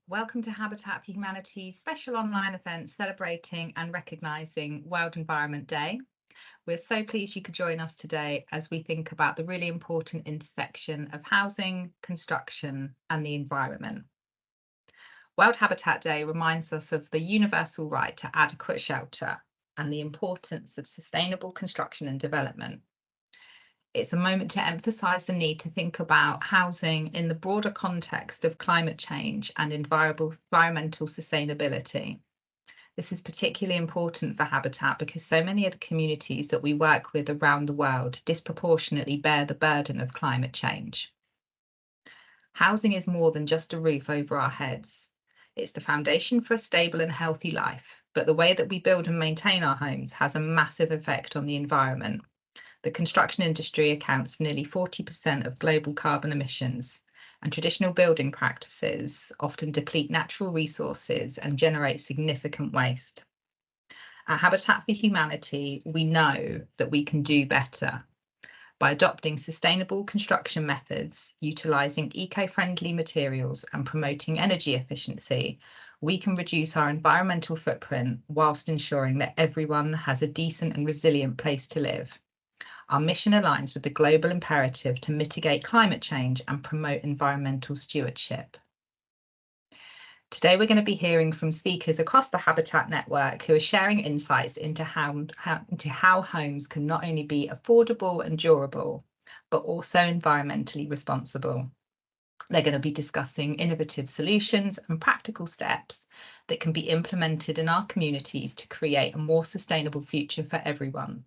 Welcome to Habitat for Humanity's special online event celebrating and recognising World Environment Day. We're so pleased you could join us today as we think about the really important intersection of housing, construction and the environment. World Habitat Day reminds us of the universal right to adequate shelter and the importance of sustainable construction and development. It's a moment to emphasise the need to think about housing in the broader context of climate change and environmental sustainability. This is particularly important for Habitat because so many of the communities that we work with around the world disproportionately bear the burden of climate change. Housing is more than just a roof over our heads. It's the foundation for a stable and healthy life, but the way that we build and maintain our homes has a massive effect on the environment. The construction industry accounts for nearly 40% of global carbon emissions, and traditional building practices often deplete natural resources and generate significant waste. At Habitat for Humanity, we know that we can do better. By adopting sustainable construction methods, utilising eco-friendly materials and promoting energy efficiency, we can reduce our environmental footprint whilst ensuring that everyone has a decent and resilient place to live. Our mission aligns with the global imperative to mitigate climate change and promote environmental stewardship. Today, we're going to be hearing from speakers across the Habitat network who are sharing insights into how homes can not only be affordable and durable, but also environmentally responsible. They're going to be discussing innovative solutions and practical steps that can be implemented in our communities to create a more sustainable future for everyone.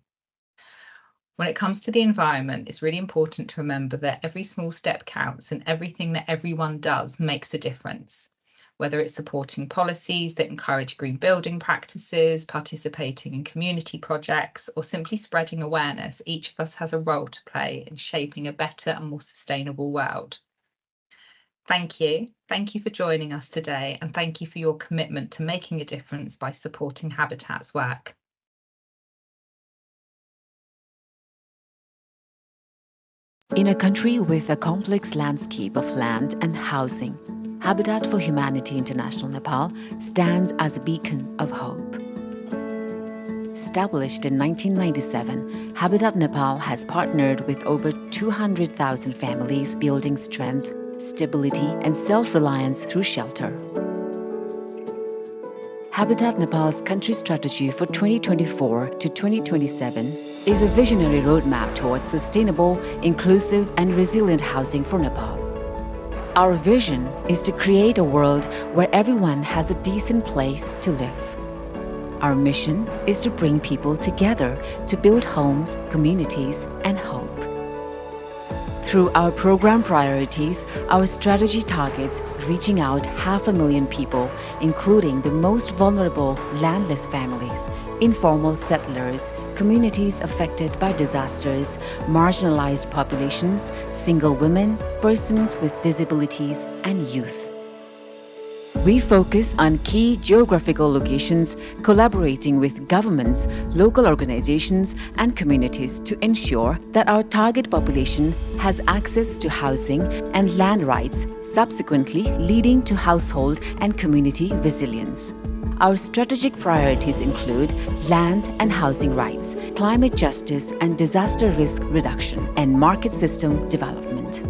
When it comes to the environment, it's really important to remember that every small step counts and everything that everyone does makes a difference. Whether it's supporting policies that encourage green building practices, participating in community projects, or simply spreading awareness, each of us has a role to play in shaping a better and more sustainable world. Thank you. Thank you for joining us today, and thank you for your commitment to making a difference by supporting Habitat's work. In a country with a complex landscape of land and housing, Habitat for Humanity International Nepal stands as a beacon of hope. Established in 1997, Habitat Nepal has partnered with over 200,000 families building strength, stability, and self-reliance through shelter. Habitat Nepal's country strategy for 2024 to 2027 is a visionary roadmap towards sustainable, inclusive, and resilient housing for Nepal. Our vision is to create a world where everyone has a decent place to live. Our mission is to bring people together to build homes, communities, and hope. Through our program priorities, our strategy targets reaching out 500,000 people, including the most vulnerable landless families, informal settlers, communities affected by disasters, marginalized populations, single women, persons with disabilities, and youth. We focus on key geographical locations, collaborating with governments, local organizations, and communities to ensure that our target population has access to housing and land rights, subsequently leading to household and community resilience. Our strategic priorities include land and housing rights, climate justice and disaster risk reduction, and market system development.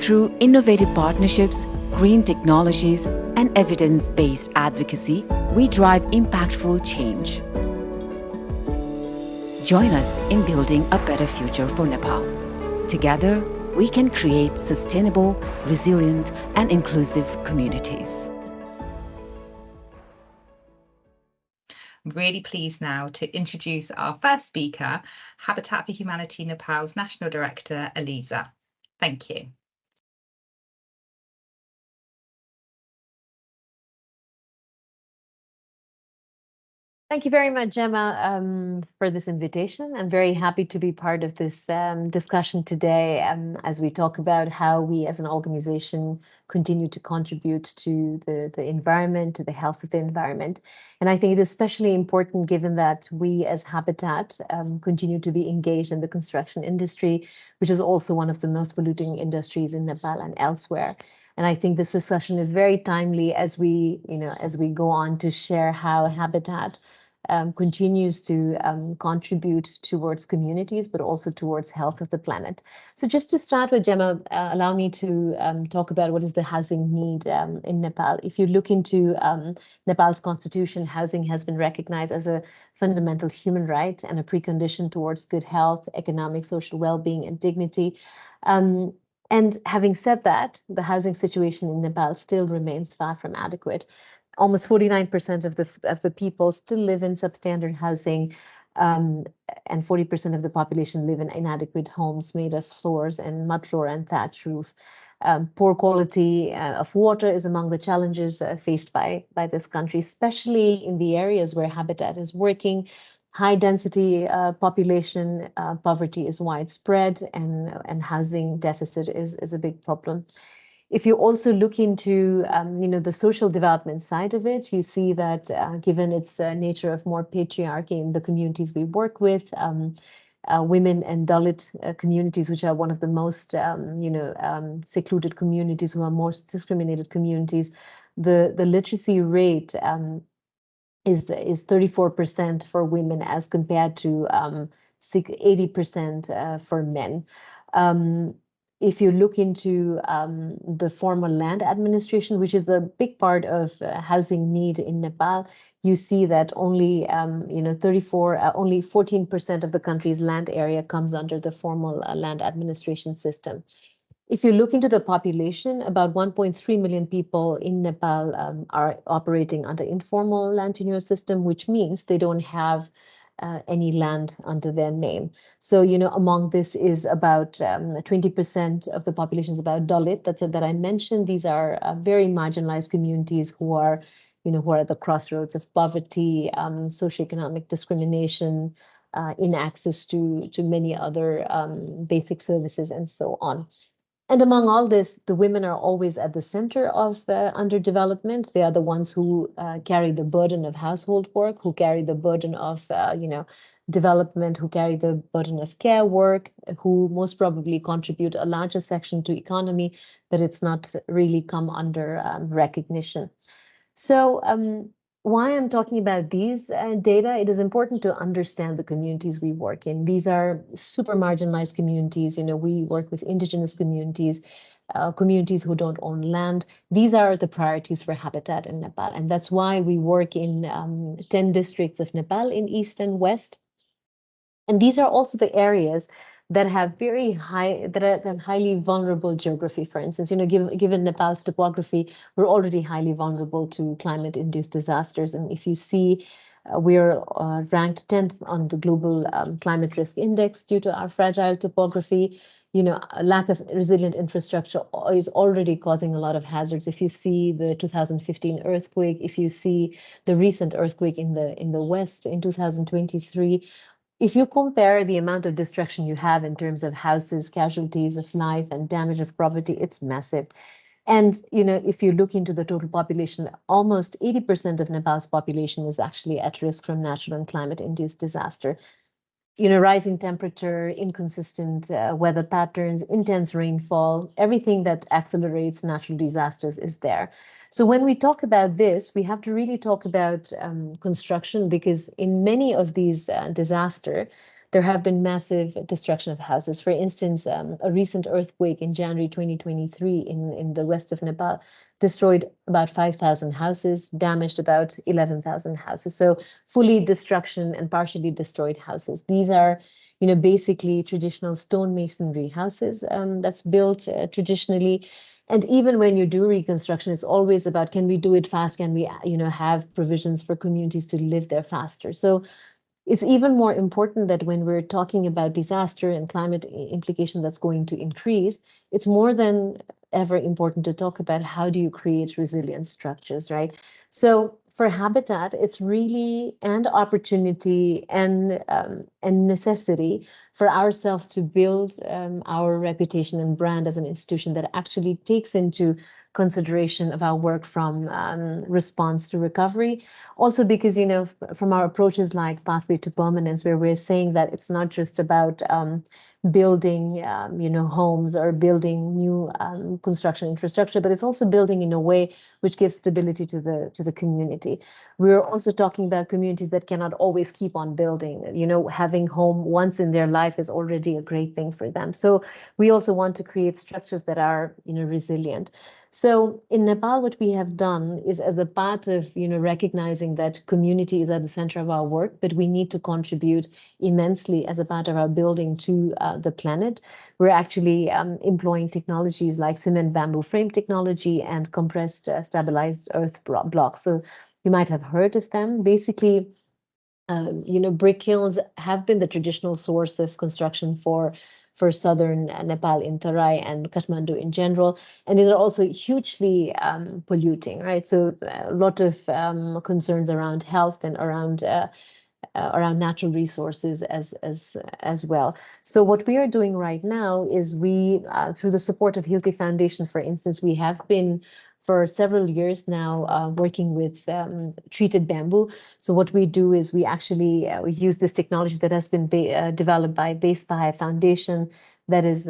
Through innovative partnerships, green technologies, and evidence-based advocacy, we drive impactful change. Join us in building a better future for Nepal. Together, we can create sustainable, resilient, and inclusive communities. I'm really pleased now to introduce our first speaker, Habitat for Humanity Nepal's National Director, Eliza. Thank you. Thank you very much, Gemma, for this invitation. I'm very happy to be part of this discussion today as we talk about how we as an organization continue to contribute to the environment, to the health of the environment. And I think it is especially important given that we as Habitat continue to be engaged in the construction industry, which is also one of the most polluting industries in Nepal and elsewhere. And I think this discussion is very timely as we go on to share how habitat continues to contribute towards communities, but also towards health of the planet. So just to start with, Gemma, allow me to talk about what is the housing need in Nepal. If you look into Nepal's constitution, housing has been recognized as a fundamental human right and a precondition towards good health, economic, social well-being, and dignity. And having said that, the housing situation in Nepal still remains far from adequate. Almost 49% of the people still live in substandard housing, and 40% of the population live in inadequate homes made of floors and mud floor and thatch roof. Poor quality of water is among the challenges faced by this country, especially in the areas where Habitat is working. High density population, poverty is widespread, and housing deficit is a big problem. If you also look into the social development side of it, you see that given its nature of more patriarchy in the communities we work with, women and Dalit communities, which are one of the most secluded communities, who are most discriminated communities, the literacy rate is 34% for women as compared to 80% for men. If you look into the formal land administration, which is the big part of housing need in Nepal, you see that only 14% of the country's land area comes under the formal land administration system. If you look into the population, about 1.3 million people in Nepal are operating under informal land tenure system, which means they don't have any land under their name. So, among this is about 20% of the population is about Dalit that I mentioned. These are very marginalized communities who are at the crossroads of poverty, socioeconomic discrimination, in access to many other basic services, and so on. And among all this, the women are always at the center of underdevelopment. They are the ones who carry the burden of household work, who carry the burden of, development, who carry the burden of care work, who most probably contribute a larger section to economy, but it's not really come under recognition. So why I'm talking about these data, it is important to understand the communities we work in. These are super marginalized communities. We work with indigenous communities, communities who don't own land. These are the priorities for Habitat in Nepal. And that's why we work in 10 districts of Nepal in east and west. And these are also the areas that have highly vulnerable geography. For instance, given Nepal's topography, we're already highly vulnerable to climate-induced disasters. And if you see, we're ranked 10th on the global climate risk index due to our fragile topography. A lack of resilient infrastructure is already causing a lot of hazards. If you see the 2015 earthquake, if you see the recent earthquake in the West in 2023, if you compare the amount of destruction you have in terms of houses, casualties of life, and damage of property, it's massive. And, if you look into the total population, almost 80% of Nepal's population is actually at risk from natural and climate-induced disaster. Rising temperature, inconsistent weather patterns, intense rainfall, everything that accelerates natural disasters is there. So when we talk about this, we have to really talk about construction, because in many of these disasters, there have been massive destruction of houses. For instance, a recent earthquake in January 2023 in the west of Nepal destroyed about 5,000 houses, damaged about 11,000 houses. So fully destruction and partially destroyed houses. These are, basically traditional stone masonry houses that's built traditionally. And even when you do reconstruction, it's always about, can we do it fast? Can we, have provisions for communities to live there faster? So it's even more important that when we're talking about disaster and climate implication that's going to increase, it's more than ever important to talk about how do you create resilient structures, right? So for Habitat, it's really an opportunity and necessity for ourselves to build our reputation and brand as an institution that actually takes into consideration of our work from response to recovery. Also because, from our approaches like Pathway to Permanence, where we're saying that it's not just about building, homes or building new construction infrastructure, but it's also building in a way which gives stability to the community. We're also talking about communities that cannot always keep on building. Having home once in their life is already a great thing for them. So we also want to create structures that are, resilient. So in Nepal, what we have done is, as a part of, recognizing that community is at the center of our work, but we need to contribute immensely as a part of our building to the planet. We're actually employing technologies like cement bamboo frame technology and compressed stabilized earth blocks. So you might have heard of them. Basically, brick kilns have been the traditional source of construction for southern Nepal in Tarai and Kathmandu in general. And these are also hugely polluting, right? So a lot of concerns around health and around natural resources as well. So what we are doing right now is we, through the support of Hilti Foundation, for instance, we have been for several years now working with treated bamboo. So what we do is we actually we use this technology that has been developed by Base Pahai Foundation. That is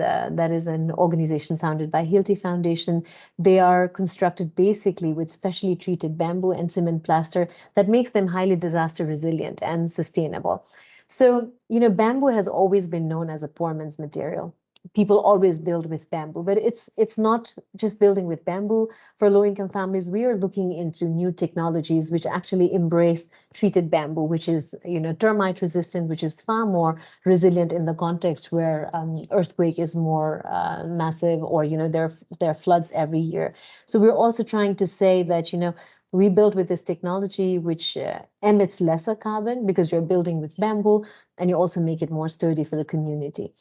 an organization founded by Hilti Foundation. They are constructed basically with specially treated bamboo and cement plaster that makes them highly disaster resilient and sustainable. So, bamboo has always been known as a poor man's material. People always build with bamboo, but it's not just building with bamboo. For low-income families, we are looking into new technologies which actually embrace treated bamboo, which is, termite resistant, which is far more resilient in the context where earthquake is more massive, or, there are floods every year. So we're also trying to say that, we build with this technology which emits lesser carbon because you're building with bamboo, and you also make it more sturdy for the community.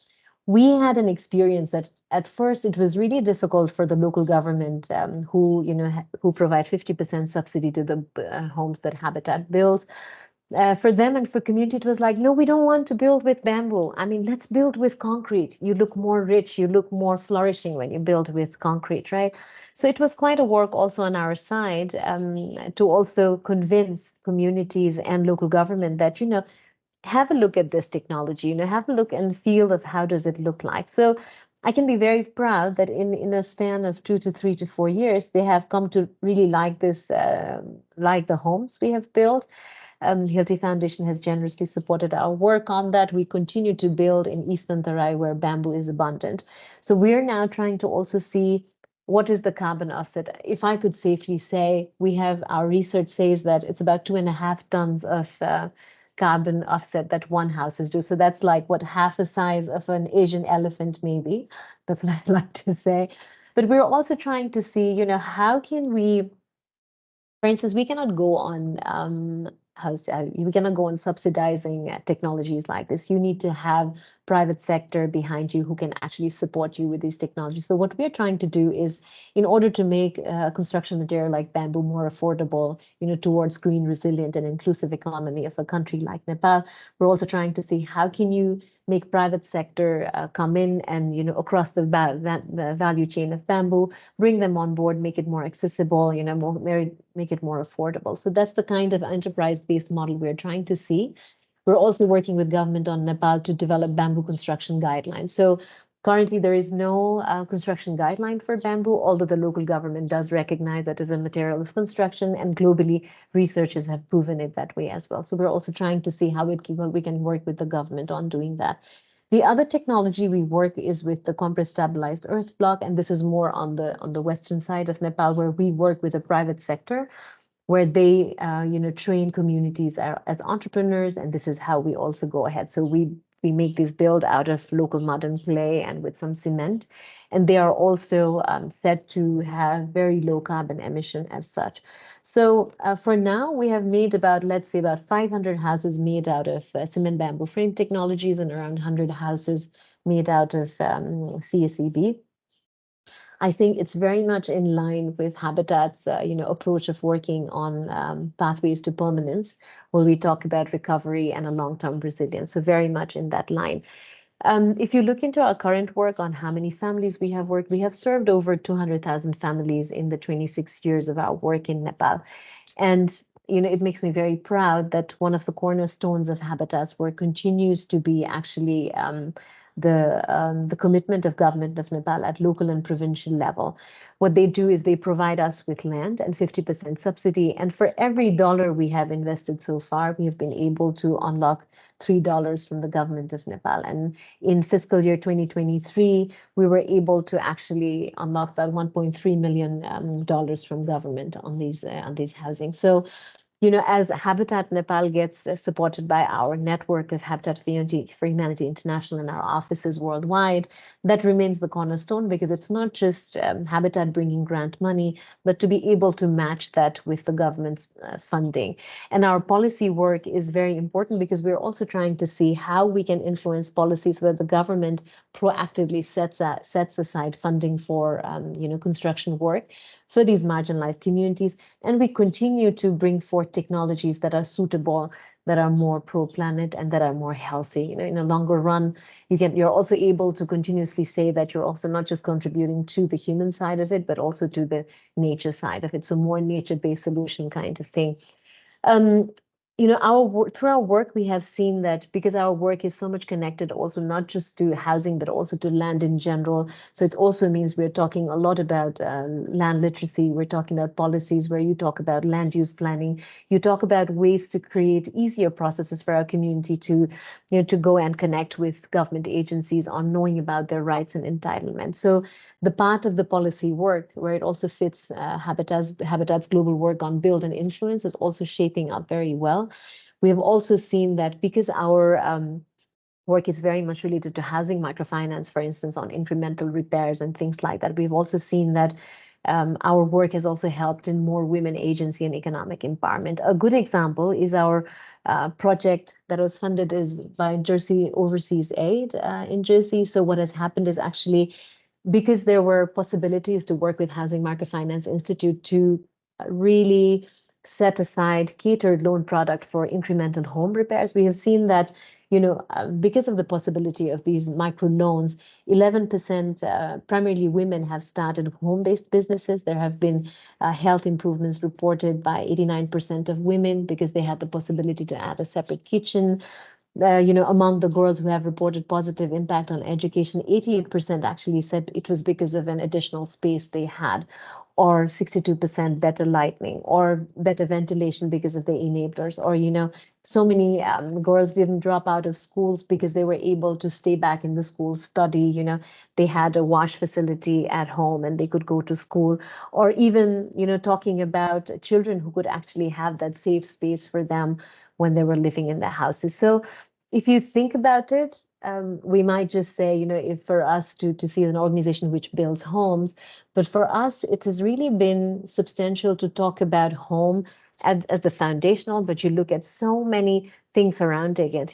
We had an experience that at first it was really difficult for the local government who provide 50% subsidy to the homes that Habitat builds. For them and for community, it was like, no, we don't want to build with bamboo. I mean, let's build with concrete. You look more rich, you look more flourishing when you build with concrete, right? So it was quite a work also on our side to also convince communities and local government that, have a look at this technology, have a look and feel of how does it look like. So I can be very proud that in a span of 2 to 3 to 4 years, they have come to really like this, like the homes we have built. Hilti Foundation has generously supported our work on that. We continue to build in Eastern Tarai where bamboo is abundant. So we're now trying to also see what is the carbon offset. If I could safely say, our research says that it's about 2.5 tons of carbon offset that one houses do. So that's like half the size of an Asian elephant, maybe. That's what I'd like to say. But we're also trying to see, how can we, for instance, we cannot go on we cannot go on subsidizing technologies like this. You need to have private sector behind you who can actually support you with these technologies. So what we're trying to do is, in order to make construction material like bamboo more affordable, towards green, resilient, and inclusive economy of a country like Nepal, we're also trying to see how can you make private sector come in and, across the value chain of bamboo, bring them on board, make it more accessible, make it more affordable. So that's the kind of enterprise-based model we're trying to see. We're also working with government on Nepal to develop bamboo construction guidelines. So currently there is no construction guideline for bamboo, although the local government does recognize that as a material of construction, and globally researchers have proven it that way as well. So we're also trying to see how we can work with the government on doing that. The other technology we work is with the compressed stabilized earth block, and this is more on the western side of Nepal, where we work with the private sector, where they train communities as entrepreneurs, and this is how we also go ahead. So we make these build out of local mud and clay and with some cement, and they are also said to have very low carbon emission as such. So for now, we have made about, let's say, about 500 houses made out of cement bamboo frame technologies and around 100 houses made out of CSEB. I think it's very much in line with Habitat's, approach of working on pathways to permanence, where we talk about recovery and a long-term resilience. So very much in that line. If you look into our current work on how many families we have worked, we have served over 200,000 families in the 26 years of our work in Nepal. And it makes me very proud that one of the cornerstones of Habitat's work continues to be actually the commitment of government of Nepal at local and provincial level. What they do is they provide us with land and 50% subsidy. And for every dollar we have invested so far, we have been able to unlock $3 from the government of Nepal. And in fiscal year 2023, we were able to actually unlock about $1.3 million dollars from government on these housing. So, you know, as Habitat Nepal gets supported by our network of Habitat for Humanity International and our offices worldwide, that remains the cornerstone, because it's not just Habitat bringing grant money, but to be able to match that with the government's funding. And our policy work is very important, because we're also trying to see how we can influence policy so that the government proactively sets aside funding for construction work for these marginalized communities. And we continue to bring forth technologies that are suitable, that are more pro-planet, and that are more healthy. You know, in a longer run, you're also able to continuously say that you're also not just contributing to the human side of it, but also to the nature side of it. So more nature-based solution kind of thing. Through our work, we have seen that because our work is so much connected also not just to housing, but also to land in general. So it also means we're talking a lot about land literacy. We're talking about policies where you talk about land use planning. You talk about ways to create easier processes for our community to go and connect with government agencies on knowing about their rights and entitlements. So the part of the policy work where it also fits Habitat's global work on build and influence is also shaping up very well. We have also seen that because our work is very much related to housing microfinance, for instance, on incremental repairs and things like that, we've also seen that our work has also helped in more women agency and economic empowerment. A good example is our project that was funded by Jersey Overseas Aid in Jersey. So what has happened is actually, because there were possibilities to work with Housing Microfinance Institute to really set aside catered loan product for incremental home repairs, we have seen that, because of the possibility of these micro loans, 11% primarily women have started home-based businesses. There have been health improvements reported by 89% of women because they had the possibility to add a separate kitchen. Among the girls who have reported positive impact on education, 88% actually said it was because of an additional space they had, or 62% better lighting, or better ventilation because of the enablers, or, so many girls didn't drop out of schools because they were able to stay back in the school, study, they had a wash facility at home and they could go to school, or even, talking about children who could actually have that safe space for them when they were living in their houses. So if you think about it, we might just say, if for us to see an organization which builds homes, but for us, it has really been substantial to talk about home as the foundational, but you look at so many things surrounding it,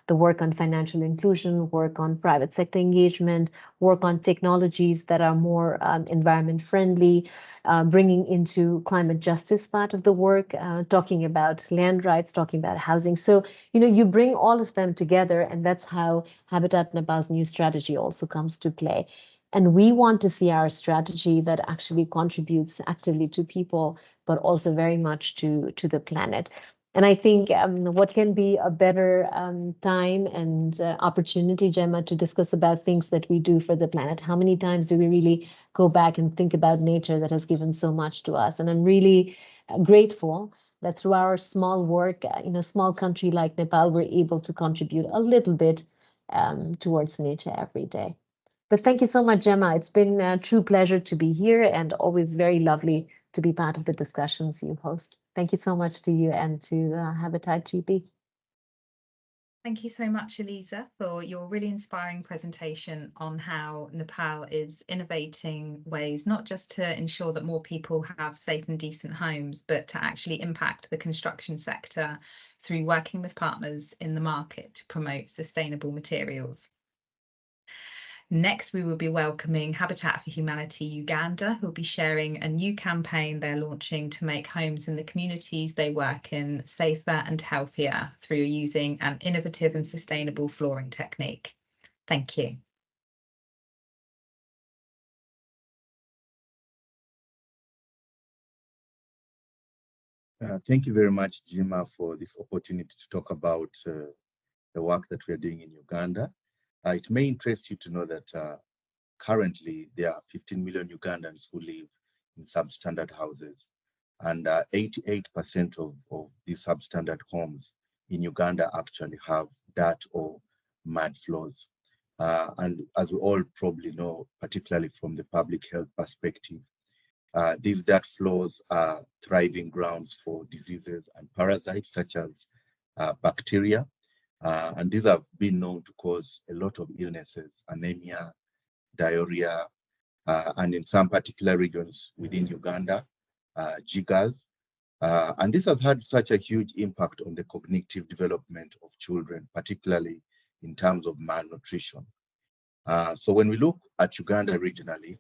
the work on financial inclusion, work on private sector engagement, work on technologies that are more environment friendly, bringing into climate justice part of the work, talking about land rights, talking about housing. So, you bring all of them together, and that's how Habitat Nepal's new strategy also comes to play. And we want to see our strategy that actually contributes actively to people, but also very much to the planet. And I think what can be a better time and opportunity, Gemma, to discuss about things that we do for the planet? How many times do we really go back and think about nature that has given so much to us? And I'm really grateful that through our small work in a small country like Nepal, we're able to contribute a little bit towards nature every day. But thank you so much, Gemma. It's been a true pleasure to be here, and always very lovely to be part of the discussions you host. Thank you so much to you and to Habitat GB. Thank you so much, Eliza, for your really inspiring presentation on how Nepal is innovating ways not just to ensure that more people have safe and decent homes, but to actually impact the construction sector through working with partners in the market to promote sustainable materials. Next, we will be welcoming Habitat for Humanity Uganda, who will be sharing a new campaign they're launching to make homes in the communities they work in safer and healthier through using an innovative and sustainable flooring technique. Thank you. Thank you very much, Jima, for this opportunity to talk about the work that we are doing in Uganda. It may interest you to know that currently there are 15 million Ugandans who live in substandard houses, and 88% of these substandard homes in Uganda actually have dirt or mud floors. And as we all probably know, particularly from the public health perspective, these dirt floors are thriving grounds for diseases and parasites such as bacteria. And these have been known to cause a lot of illnesses, anemia, diarrhea, and in some particular regions within Uganda, jiggers. And this has had such a huge impact on the cognitive development of children, particularly in terms of malnutrition. So when we look at Uganda regionally,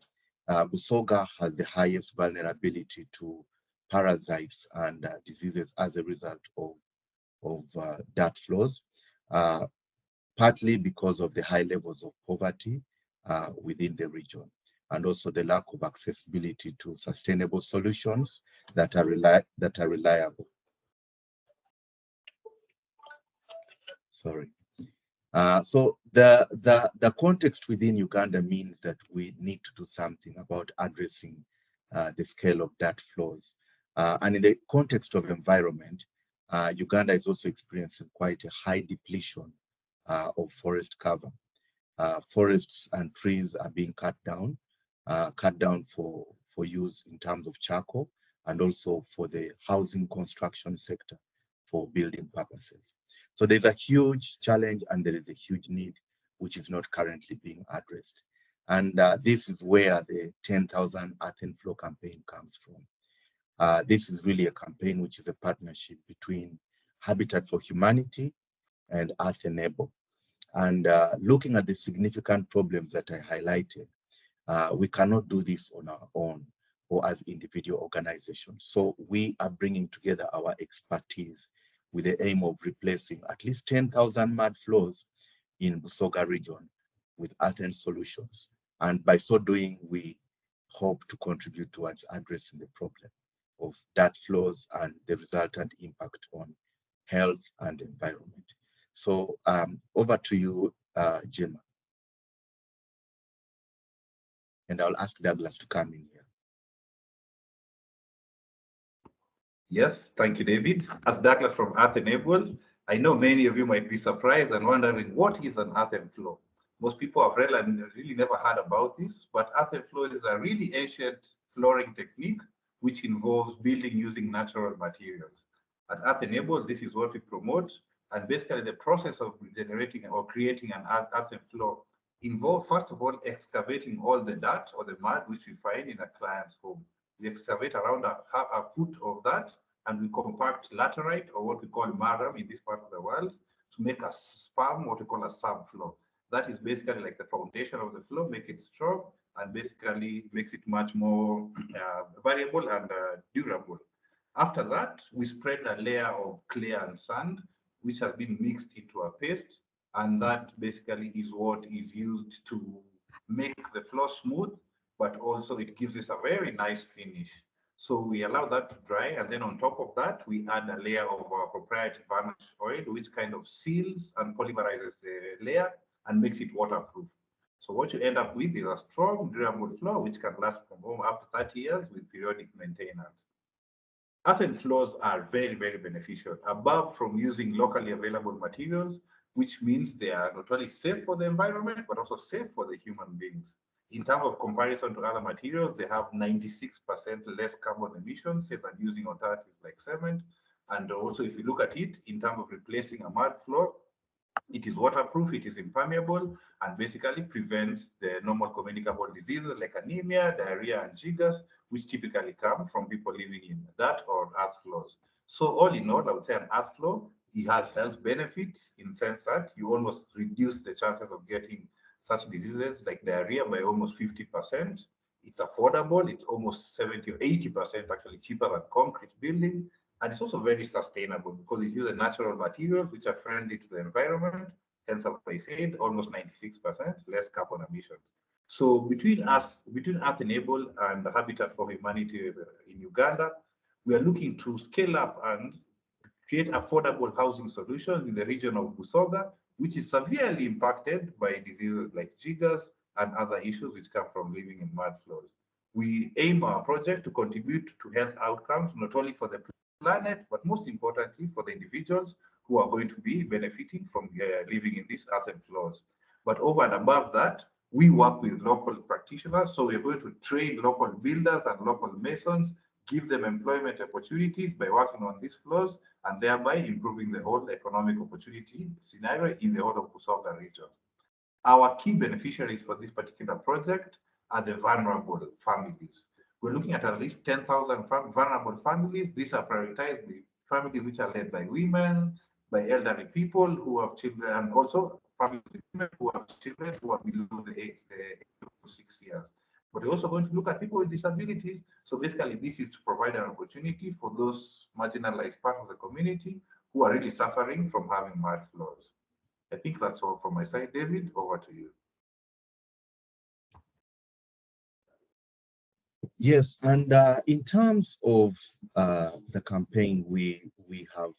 Busoga has the highest vulnerability to parasites and diseases as a result of dirt floors, partly because of the high levels of poverty within the region, and also the lack of accessibility to sustainable solutions that are reliable. Sorry. So the context within Uganda means that we need to do something about addressing the scale of dirt floors. And in the context of environment, Uganda is also experiencing quite a high depletion of forest cover. Forests and trees are being cut down for use in terms of charcoal, and also for the housing construction sector for building purposes. So there's a huge challenge and there is a huge need which is not currently being addressed. And this is where the 10,000 Earth and Flow campaign comes from. This is really a campaign which is a partnership between Habitat for Humanity and Earth Enable. And looking at the significant problems that I highlighted, we cannot do this on our own or as individual organizations. So we are bringing together our expertise with the aim of replacing at least 10,000 mud floors in Busoga region with earthen solutions. And by so doing, we hope to contribute towards addressing the problem of dirt floors and the resultant impact on health and environment. So over to you, Gemma. And I'll ask Douglas to come in here. Yes, thank you, David. As Douglas from Earth Enable, I know many of you might be surprised and wondering what is an earth and flow. Most people have really never heard about this, but earth and flow is a really ancient flooring technique which involves building using natural materials. At Earth Enable, this is what we promote, and basically the process of generating or creating an earth and flow involves, first of all, excavating all the dirt or the mud which we find in a client's home. We excavate around a foot of that, and we compact laterite, or what we call marram in this part of the world, to make a sparm, what we call a subfloor. That is basically like the foundation of the floor, make it strong, and basically makes it much more variable and durable. After that, we spread a layer of clay and sand, which has been mixed into a paste, and that basically is what is used to make the floor smooth, but also it gives us a very nice finish. So we allow that to dry, and then on top of that, we add a layer of our proprietary varnish oil, which kind of seals and polymerizes the layer and makes it waterproof. So what you end up with is a strong, durable floor, which can last from up to 30 years with periodic maintenance. Earthen floors are very, very beneficial, above from using locally available materials, which means they are not only safe for the environment, but also safe for the human beings. In terms of comparison to other materials, they have 96% less carbon emissions, say, than using alternatives like cement. And also, if you look at it in terms of replacing a mud floor, it is waterproof, it is impermeable, and basically prevents the normal communicable diseases like anemia, diarrhea, and jiggers, which typically come from people living in dirt or earth floors. So all in all, I would say an earth floor, it has health benefits in the sense that you almost reduce the chances of getting such diseases like diarrhea by almost 50%. It's affordable, it's almost 70 or 80% actually cheaper than concrete building. And it's also very sustainable because it uses natural materials which are friendly to the environment. Hence, as I said, almost 96% less carbon emissions. So between Earth Enable and the Habitat for Humanity in Uganda, we are looking to scale up and create affordable housing solutions in the region of Busoga, which is severely impacted by diseases like jiggers and other issues which come from living in mud flows. We aim our project to contribute to health outcomes, not only for the planet, but most importantly for the individuals who are going to be benefiting from living in these earthen floors. But over and above that, we work with local practitioners. So we're going to train local builders and local masons, give them employment opportunities by working on these floors, and thereby improving the whole economic opportunity scenario in the whole of Busoga region. Our key beneficiaries for this particular project are the vulnerable families. We're looking at least 10,000 vulnerable families. These are prioritized families which are led by women, by elderly people who have children, and also families with women who have children who are below the age of 6 years. But we're also going to look at people with disabilities. So basically, this is to provide an opportunity for those marginalized part of the community who are really suffering from having mud floors. I think that's all from my side. David, over to you. Yes, and in terms of the campaign, we have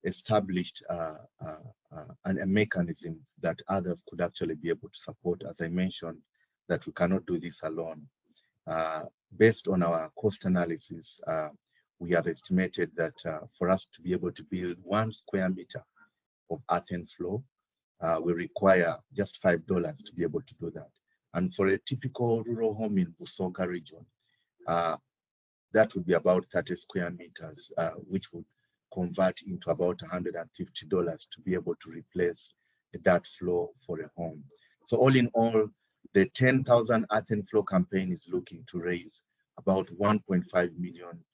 established a mechanism that others could actually be able to support. As I mentioned, that we cannot do this alone. Based on our cost analysis, we have estimated that for us to be able to build 1 square meter of earthen floor, we require just $5 to be able to do that. And for a typical rural home in Busoga region, that would be about 30 square meters, which would convert into about $150 to be able to replace the dirt floor for a home. So all in all, the 10,000 earthen floor campaign is looking to raise about $1.5 million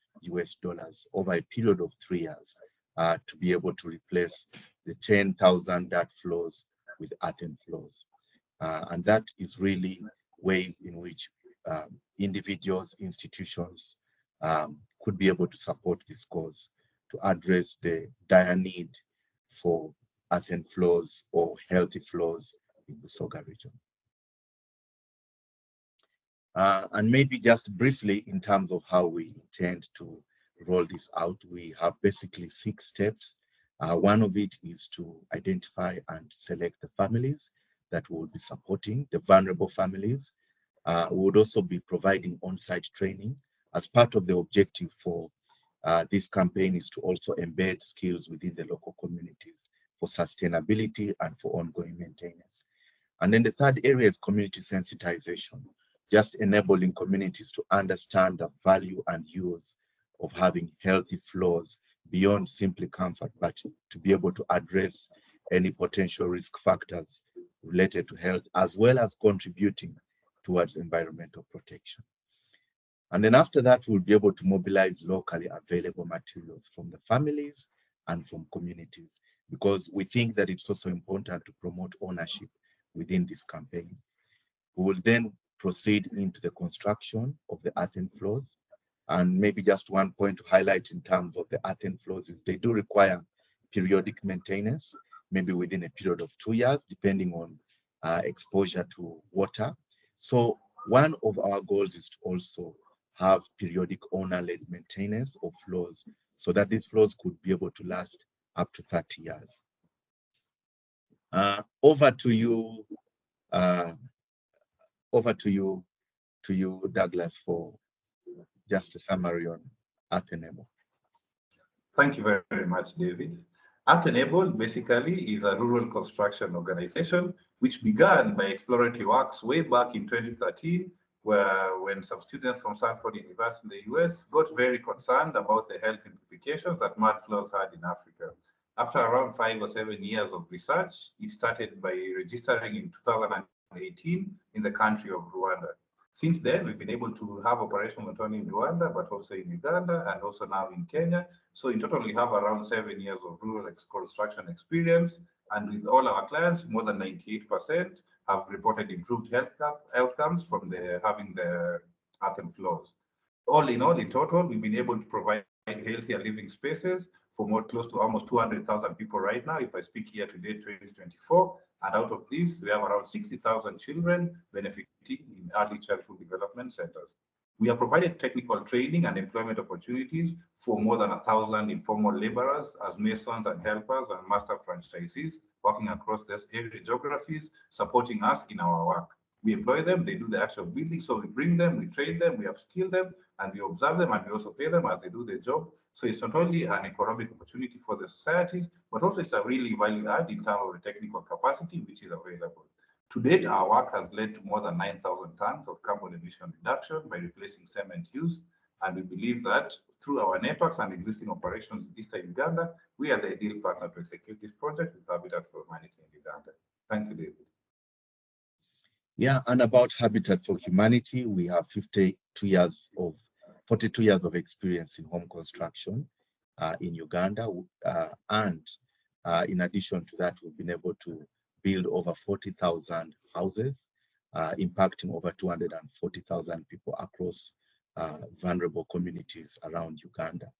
over a period of 3 years to be able to replace the 10,000 dirt floors with earthen floors. And that is really ways in which individuals, institutions could be able to support this cause to address the dire need for earthen floors or healthy floors in the Busoga region. And maybe just briefly in terms of how we intend to roll this out, we have basically 6 steps. One of it is to identify and select the families that we will be supporting, the vulnerable families. We would also be providing on-site training as part of the objective for this campaign is to also embed skills within the local communities for sustainability and for ongoing maintenance. And then the third area is community sensitization, just enabling communities to understand the value and use of having healthy floors beyond simply comfort, but to be able to address any potential risk factors related to health, as well as contributing towards environmental protection. And then after that, we'll be able to mobilize locally available materials from the families and from communities, because we think that it's also important to promote ownership within this campaign. We will then proceed into the construction of the earthen floors. And maybe just one point to highlight in terms of the earthen floors is they do require periodic maintenance, maybe within a period of 2 years, depending on exposure to water. So one of our goals is to also have periodic owner-led maintenance of floors so that these floors could be able to last up to 30 years. Over to you, Douglas, for just a summary on Earth-Enable. Thank you very much, David. Earth-Enable basically is a rural construction organization which began by exploratory works way back in 2013, when some students from Stanford University in the US got very concerned about the health implications that mud floors had in Africa. After around 5 or 7 years of research, it started by registering in 2018 in the country of Rwanda. Since then, we've been able to have operations not only in Rwanda, but also in Uganda and also now in Kenya. So in total, we have around 7 years of rural construction experience. And with all our clients, more than 98% have reported improved health outcomes from having the earthen floors. All in all, in total, we've been able to provide healthier living spaces for close to almost 200,000 people right now, if I speak year to date 2024. And out of this, we have around 60,000 children benefiting in early childhood development centers. We have provided technical training and employment opportunities for more than 1,000 informal laborers as masons and helpers and master franchisees working across these area geographies, supporting us in our work. We employ them, they do the actual building, so we bring them, we train them, we upskill them, and we observe them, and we also pay them as they do their job. So it's not only an economic opportunity for the societies, but also it's a really value add in terms of the technical capacity which is available. To date, our work has led to more than 9,000 tons of carbon emission reduction by replacing cement use. And we believe that through our networks and existing operations in Eastern Uganda, we are the ideal partner to execute this project with Habitat for Humanity in Uganda. Thank you, David. Yeah, and about Habitat for Humanity, we have 42 years of experience in home construction in Uganda. And in addition to that, we've been able to build over 40,000 houses, impacting over 240,000 people across vulnerable communities around Uganda.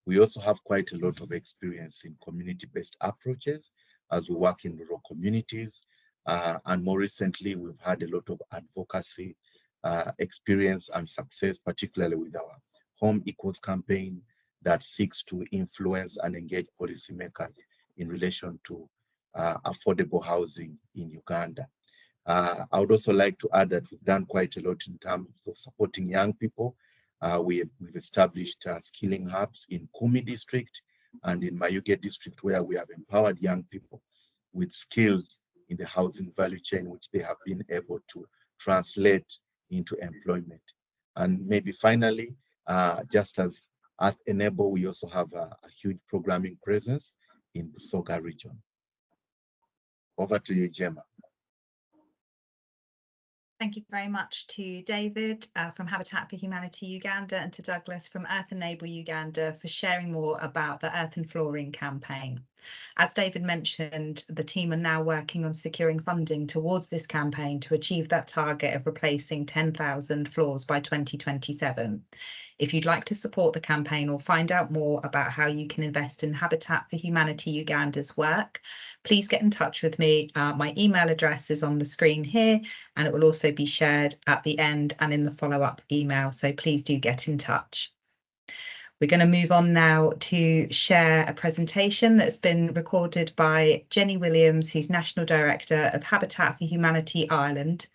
We also have quite a lot of experience in community-based approaches as we work in rural communities. And more recently, we've had a lot of advocacy experience and success, particularly with our Home Equals campaign that seeks to influence and engage policymakers in relation to affordable housing in Uganda. I would also like to add that we've done quite a lot in terms of supporting young people. We've established skilling hubs in Kumi district and in Mayuge district, where we have empowered young people with skills in the housing value chain, which they have been able to translate into employment. And maybe finally, just as at Enable, we also have a huge programming presence in Busoga region. Over to you, Gemma. Thank you very much to David from Habitat for Humanity Uganda and to Douglas from Earth Enable Uganda for sharing more about the Earth and Flooring campaign. As David mentioned, the team are now working on securing funding towards this campaign to achieve that target of replacing 10,000 floors by 2027. If you'd like to support the campaign or find out more about how you can invest in Habitat for Humanity Uganda's work, please get in touch with me. My email address is on the screen here, and it will also be shared at the end and in the follow-up email, so please do get in touch. We're going to move on now to share a presentation that's been recorded by Jenny Williams, who's National Director of Habitat for Humanity Ireland,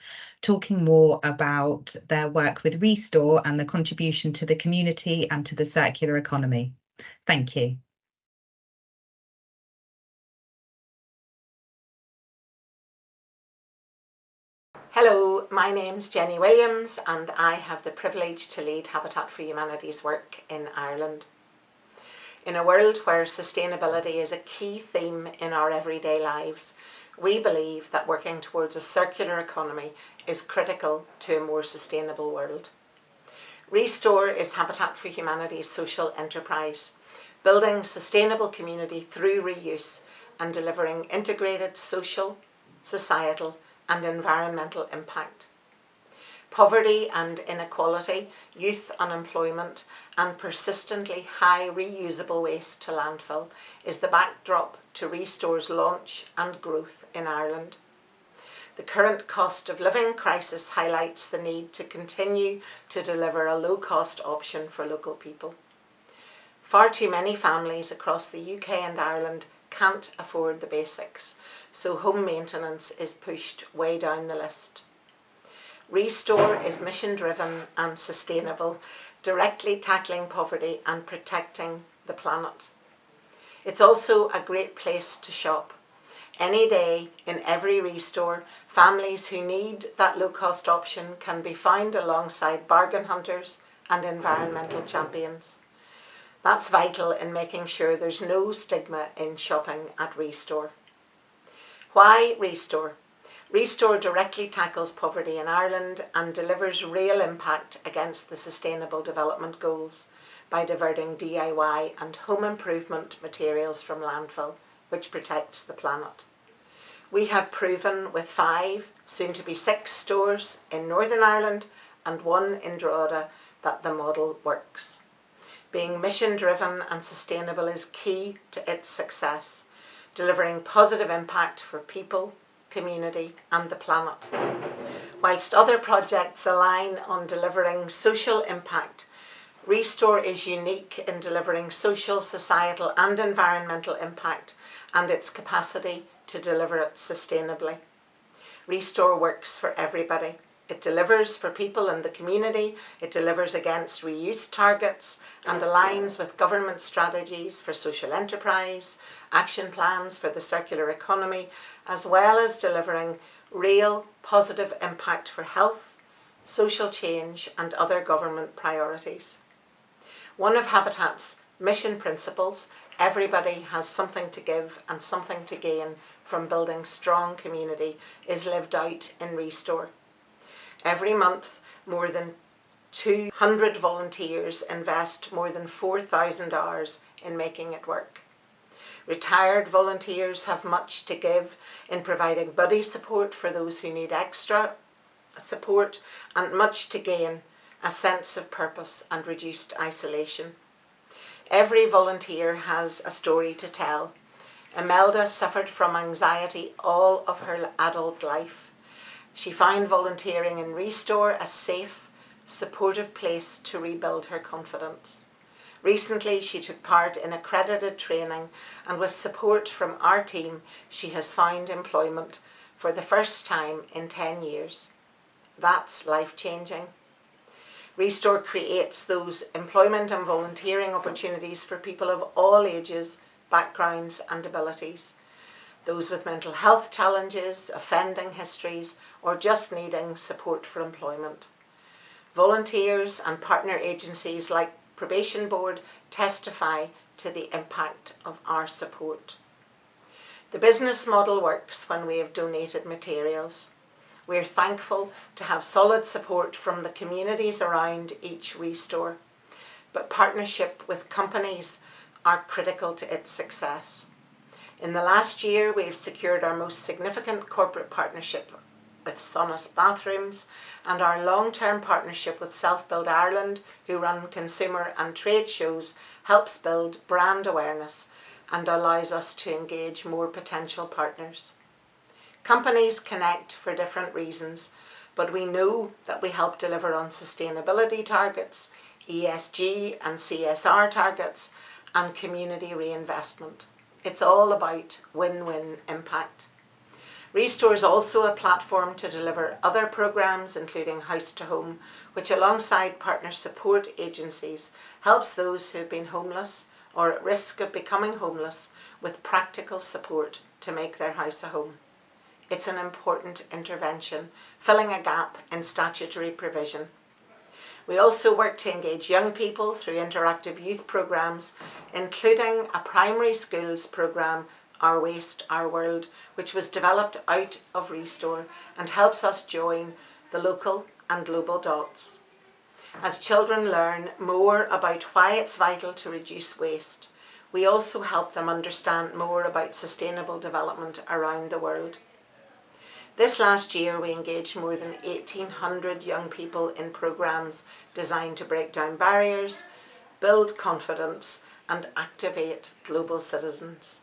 talking more about their work with Restore and the contribution to the community and to the circular economy. Thank you. Hello, my name's Jenny Williams and I have the privilege to lead Habitat for Humanity's work in Ireland. In a world where sustainability is a key theme in our everyday lives, we believe that working towards a circular economy is critical to a more sustainable world. Restore is Habitat for Humanity's social enterprise, building sustainable community through reuse and delivering integrated social, societal and environmental impact. Poverty and inequality, youth unemployment and persistently high reusable waste to landfill is the backdrop to Restore's launch and growth in Ireland. The current cost of living crisis highlights the need to continue to deliver a low-cost option for local people. Far too many families across the UK and Ireland can't afford the basics, so home maintenance is pushed way down the list. Restore is mission-driven and sustainable, directly tackling poverty and protecting the planet. It's also a great place to shop. Any day, in every Restore, families who need that low-cost option can be found alongside bargain hunters and environmental champions. That's vital in making sure there's no stigma in shopping at Restore. Why Restore? Restore directly tackles poverty in Ireland and delivers real impact against the Sustainable Development Goals by diverting DIY and home improvement materials from landfill, which protects the planet. We have proven with 5, soon to be 6 stores in Northern Ireland and 1 in Drogheda that the model works. Being mission-driven and sustainable is key to its success, delivering positive impact for people, community and the planet. Whilst other projects align on delivering social impact, Restore is unique in delivering social, societal and environmental impact and its capacity to deliver it sustainably. Restore works for everybody. It delivers for people in the community, it delivers against reuse targets and aligns with government strategies for social enterprise, action plans for the circular economy, as well as delivering real positive impact for health, social change and other government priorities. One of Habitat's mission principles, everybody has something to give and something to gain from building strong community, is lived out in Restore. Every month, more than 200 volunteers invest more than 4,000 hours in making it work. Retired volunteers have much to give in providing buddy support for those who need extra support, and much to gain, a sense of purpose and reduced isolation. Every volunteer has a story to tell. Imelda suffered from anxiety all of her adult life. She found volunteering in Restore a safe, supportive place to rebuild her confidence. Recently, she took part in accredited training, and with support from our team, she has found employment for the first time in 10 years. That's life-changing. Restore creates those employment and volunteering opportunities for people of all ages, backgrounds and abilities. Those with mental health challenges, offending histories, or just needing support for employment. Volunteers and partner agencies like Probation Board testify to the impact of our support. The business model works when we have donated materials. We are thankful to have solid support from the communities around each Restore, but partnership with companies are critical to its success. In the last year, we have secured our most significant corporate partnership with Sonus Bathrooms, and our long-term partnership with Self-Build Ireland, who run consumer and trade shows, helps build brand awareness and allows us to engage more potential partners. Companies connect for different reasons, but we know that we help deliver on sustainability targets, ESG and CSR targets, and community reinvestment. It's all about win-win impact. Restore is also a platform to deliver other programmes, including House to Home, which alongside partner support agencies helps those who have been homeless or at risk of becoming homeless with practical support to make their house a home. It's an important intervention, filling a gap in statutory provision. We also work to engage young people through interactive youth programmes, including a primary schools programme, Our Waste, Our World, which was developed out of Restore and helps us join the local and global dots. As children learn more about why it's vital to reduce waste, we also help them understand more about sustainable development around the world. This last year, we engaged more than 1,800 young people in programmes designed to break down barriers, build confidence, and activate global citizens.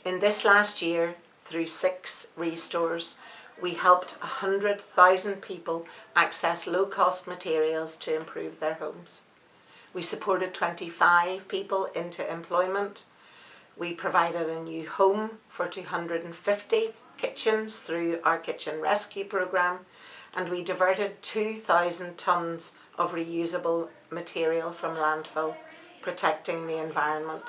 In this last year, through 6 Restores, we helped 100,000 people access low-cost materials to improve their homes. We supported 25 people into employment. We provided a new home for 250 kitchens through our Kitchen Rescue programme, and we diverted 2,000 tonnes of reusable material from landfill, protecting the environment.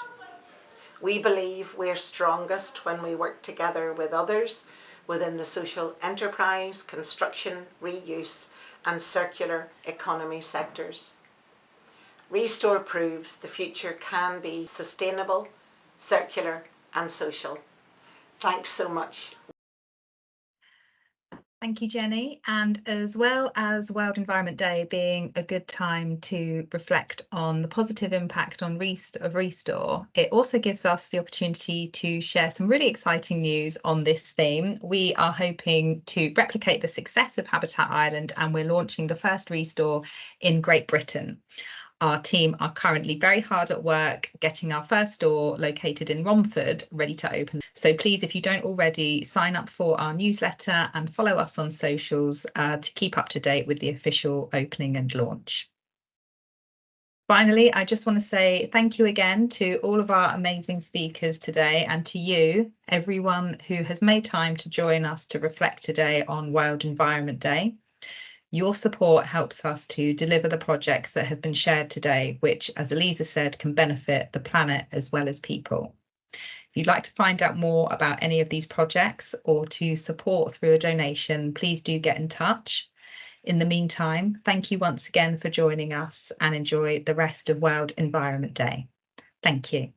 We believe we're strongest when we work together with others within the social enterprise, construction, reuse and circular economy sectors. Restore proves the future can be sustainable, circular and social. Thanks so much. Thank you, Jenny. And as well as World Environment Day being a good time to reflect on the positive impact of Restore, it also gives us the opportunity to share some really exciting news on this theme. We are hoping to replicate the success of Habitat Ireland, and we're launching the first Restore in Great Britain. Our team are currently very hard at work getting our first store located in Romford ready to open. So please, if you don't already, sign up for our newsletter and follow us on socials to keep up to date with the official opening and launch. Finally, I just want to say thank you again to all of our amazing speakers today, and to you, everyone who has made time to join us to reflect today on World Environment Day. Your support helps us to deliver the projects that have been shared today, which, as Elisa said, can benefit the planet as well as people. If you'd like to find out more about any of these projects or to support through a donation, please do get in touch. In the meantime, thank you once again for joining us, and enjoy the rest of World Environment Day. Thank you.